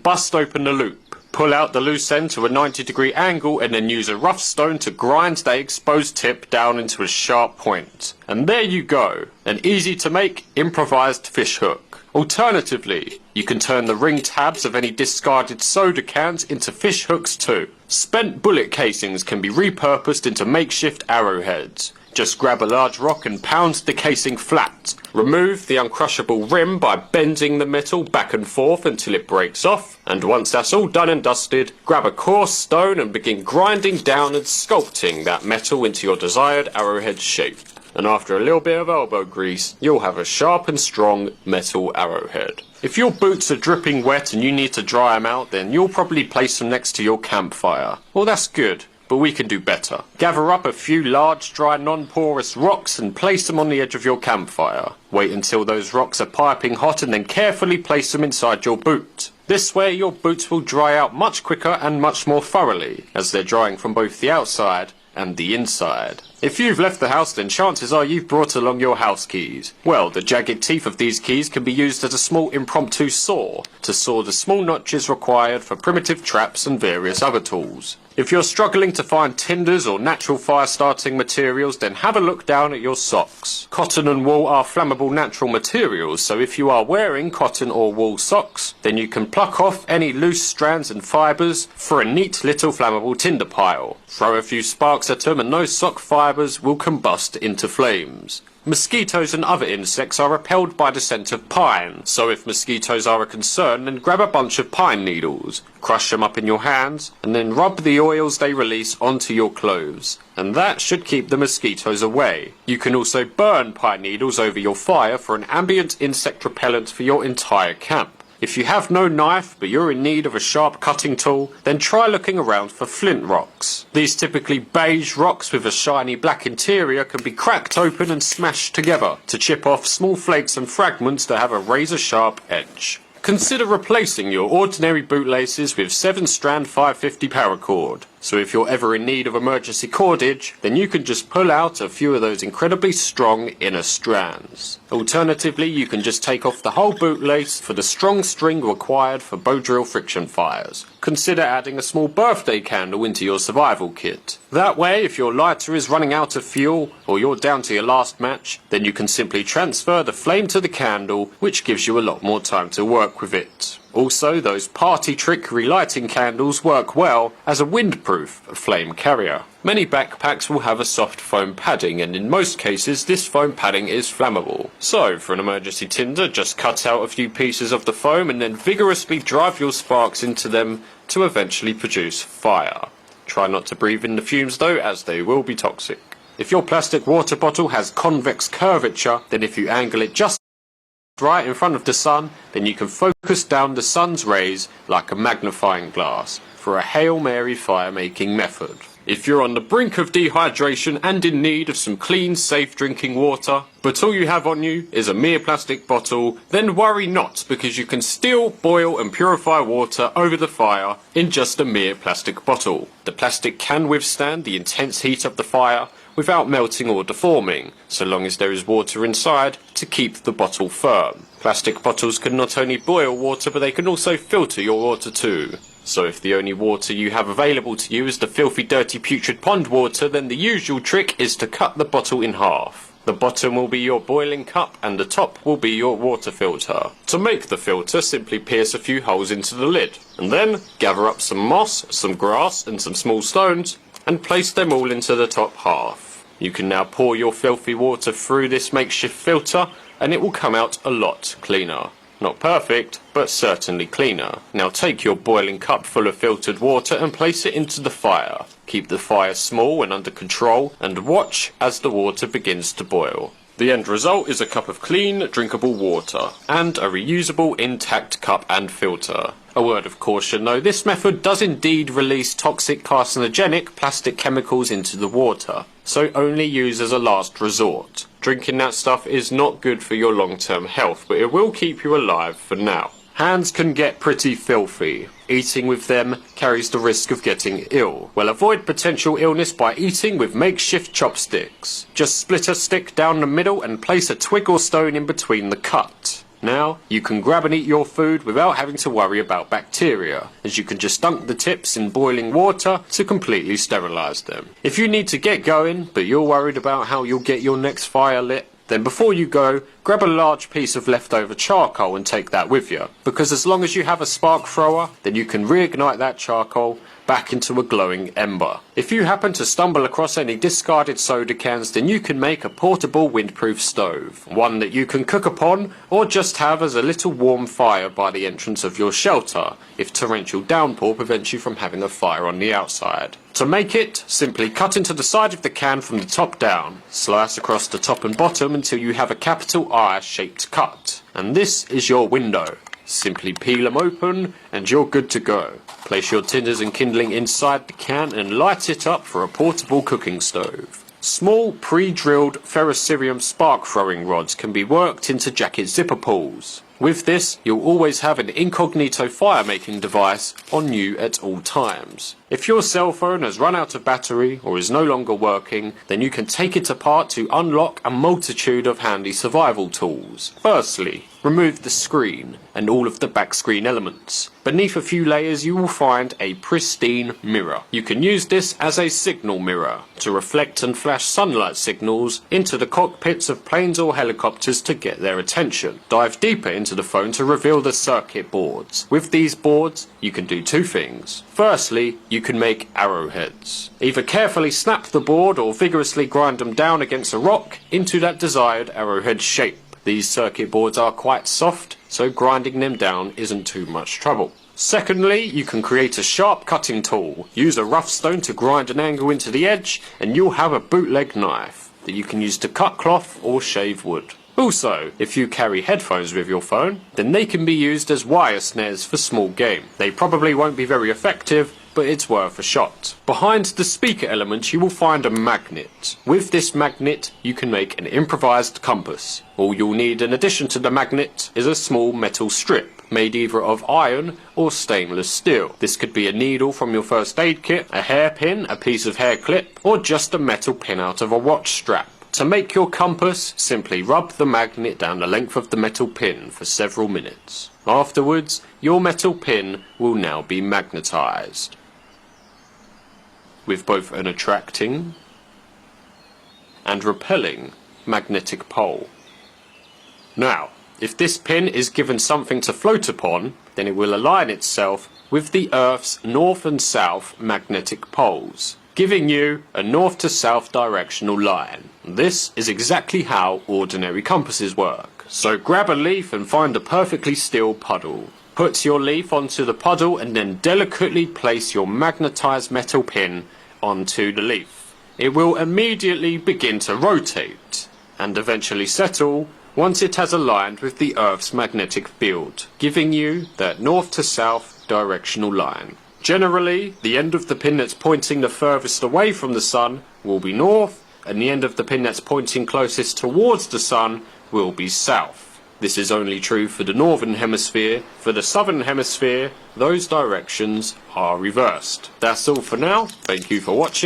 bust open the loop. Pull out the loose end to a 90-degree angle and then use a rough stone to grind the exposed tip down into a sharp point. And there you go, an easy to make improvised fish hook. Alternatively, you can turn the ring tabs of any discarded soda cans into fish hooks too. Spent bullet casings can be repurposed into makeshift arrowheads. Just grab a large rock and pound the casing flat. Remove the uncrushable rim by bending the metal back and forth until it breaks off. And once that's all done and dusted, grab a coarse stone and begin grinding down and sculpting that metal into your desired arrowhead shape. And after a little bit of elbow grease, you'll have a sharp and strong metal arrowhead. If your boots are dripping wet and you need to dry them out, then you'll probably place them next to your campfire. Well, that's good. But we can do better. Gather up a few large, dry, non-porous rocks and place them on the edge of your campfire. Wait until those rocks are piping hot and then carefully place them inside your boot. This way your boots will dry out much quicker and much more thoroughly, as they're drying from both the outside and the inside. If you've left the house, then chances are you've brought along your house keys. Well, the jagged teeth of these keys can be used as a small impromptu saw to saw the small notches required for primitive traps and various other tools. If you're struggling to find tinders or natural fire starting materials, then have a look down at your socks. Cotton and wool are flammable natural materials, so if you are wearing cotton or wool socks, then you can pluck off any loose strands and fibres for a neat little flammable tinder pile. Throw a few sparks at them and those sock fibres will combust into flames. Mosquitoes and other insects are repelled by the scent of pine, so if mosquitoes are a concern, then grab a bunch of pine needles, crush them up in your hands, and then rub the oils they release onto your clothes. And that should keep the mosquitoes away. You can also burn pine needles over your fire for an ambient insect repellent for your entire camp. If you have no knife, but you're in need of a sharp cutting tool, then try looking around for flint rocks. These typically beige rocks with a shiny black interior can be cracked open and smashed together to chip off small flakes and fragments that have a razor-sharp edge. Consider replacing your ordinary bootlaces with 7-strand 550 paracord. So if you're ever in need of emergency cordage, then you can just pull out a few of those incredibly strong inner strands. Alternatively, you can just take off the whole bootlace for the strong string required for bow drill friction fires. Consider adding a small birthday candle into your survival kit. That way, if your lighter is running out of fuel, or you're down to your last match, then you can simply transfer the flame to the candle, which gives you a lot more time to work with it. Also, those party trick relighting candles work well as a windproof flame carrier. Many backpacks will have a soft foam padding, and in most cases this foam padding is flammable. So, for an emergency tinder, just cut out a few pieces of the foam and then vigorously drive your sparks into them to eventually produce fire. Try not to breathe in the fumes though, as they will be toxic. If your plastic water bottle has convex curvature, then if you angle it just right in front of the sun, then you can focus down the sun's rays like a magnifying glass for a Hail Mary fire making method. If you're on the brink of dehydration and in need of some clean, safe drinking water, but all you have on you is a mere plastic bottle, then worry not, because you can still boil and purify water over the fire in just a mere plastic bottle. The plastic can withstand the intense heat of the fire without melting or deforming, so long as there is water inside to keep the bottle firm. Plastic bottles can not only boil water, but they can also filter your water too. So if the only water you have available to you is the filthy, dirty, putrid pond water, then the usual trick is to cut the bottle in half. The bottom will be your boiling cup and the top will be your water filter. To make the filter, simply pierce a few holes into the lid, and then gather up some moss, some grass and some small stones, and place them all into the top half. You can now pour your filthy water through this makeshift filter, and it will come out a lot cleaner. Not perfect, but certainly cleaner. Now take your boiling cup full of filtered water and place it into the fire. Keep the fire small and under control, and watch as the water begins to boil. The end result is a cup of clean, drinkable water, and a reusable, intact cup and filter. A word of caution though, this method does indeed release toxic carcinogenic plastic chemicals into the water, so only use as a last resort. Drinking that stuff is not good for your long-term health, but it will keep you alive for now. Hands can get pretty filthy. Eating with them carries the risk of getting ill. Well, avoid potential illness by eating with makeshift chopsticks. Just split a stick down the middle and place a twig or stone in between the cut. Now, you can grab and eat your food without having to worry about bacteria, as you can just dunk the tips in boiling water to completely sterilise them. If you need to get going, but you're worried about how you'll get your next fire lit, then before you go, grab a large piece of leftover charcoal and take that with you, because as long as you have a spark thrower, then you can reignite that charcoal back into a glowing ember. If you happen to stumble across any discarded soda cans, then you can make a portable windproof stove, one that you can cook upon or just have as a little warm fire by the entrance of your shelter if torrential downpour prevents you from having a fire on the outside. To make it, simply cut into the side of the can from the top down, slice across the top and bottom until you have a capital I shaped cut, and this is your window. Simply peel them open and you're good to go. Place your tinders and kindling inside the can and light it up for a portable cooking stove. Small pre-drilled ferrocerium spark throwing rods can be worked into jacket zipper pulls. With this, you'll always have an incognito fire making device on you at all times. If your cell phone has run out of battery or is no longer working, then you can take it apart to unlock a multitude of handy survival tools. Firstly, remove the screen and all of the back screen elements. Beneath a few layers you will find a pristine mirror. You can use this as a signal mirror to reflect and flash sunlight signals into the cockpits of planes or helicopters to get their attention. Dive deeper into the phone to reveal the circuit boards. With these boards, you can do two things. Firstly, you can make arrowheads. Either carefully snap the board or vigorously grind them down against a rock into that desired arrowhead shape. These circuit boards are quite soft, so grinding them down isn't too much trouble. Secondly, you can create a sharp cutting tool. Use a rough stone to grind an angle into the edge, and you'll have a bootleg knife that you can use to cut cloth or shave wood. Also, if you carry headphones with your phone, then they can be used as wire snares for small game. They probably won't be very effective, but it's worth a shot. Behind the speaker element you will find a magnet. With this magnet you can make an improvised compass. All you'll need in addition to the magnet is a small metal strip made either of iron or stainless steel. This could be a needle from your first aid kit, a hairpin, a piece of hair clip, or just a metal pin out of a watch strap. To make your compass, simply rub the magnet down the length of the metal pin for several minutes. Afterwards, your metal pin will now be magnetized, with both an attracting and repelling magnetic pole. Now, if this pin is given something to float upon, then it will align itself with the Earth's north and south magnetic poles, giving you a north to south directional line. This is exactly how ordinary compasses work. So grab a leaf and find a perfectly still puddle. Put your leaf onto the puddle and then delicately place your magnetized metal pin onto the leaf. It will immediately begin to rotate and eventually settle once it has aligned with the Earth's magnetic field, giving you that north to south directional line. Generally, the end of the pin that's pointing the furthest away from the sun will be north, and the end of the pin that's pointing closest towards the sun will be south. This is only true for the northern hemisphere. For the southern hemisphere, those directions are reversed. That's all for now. Thank you for watching.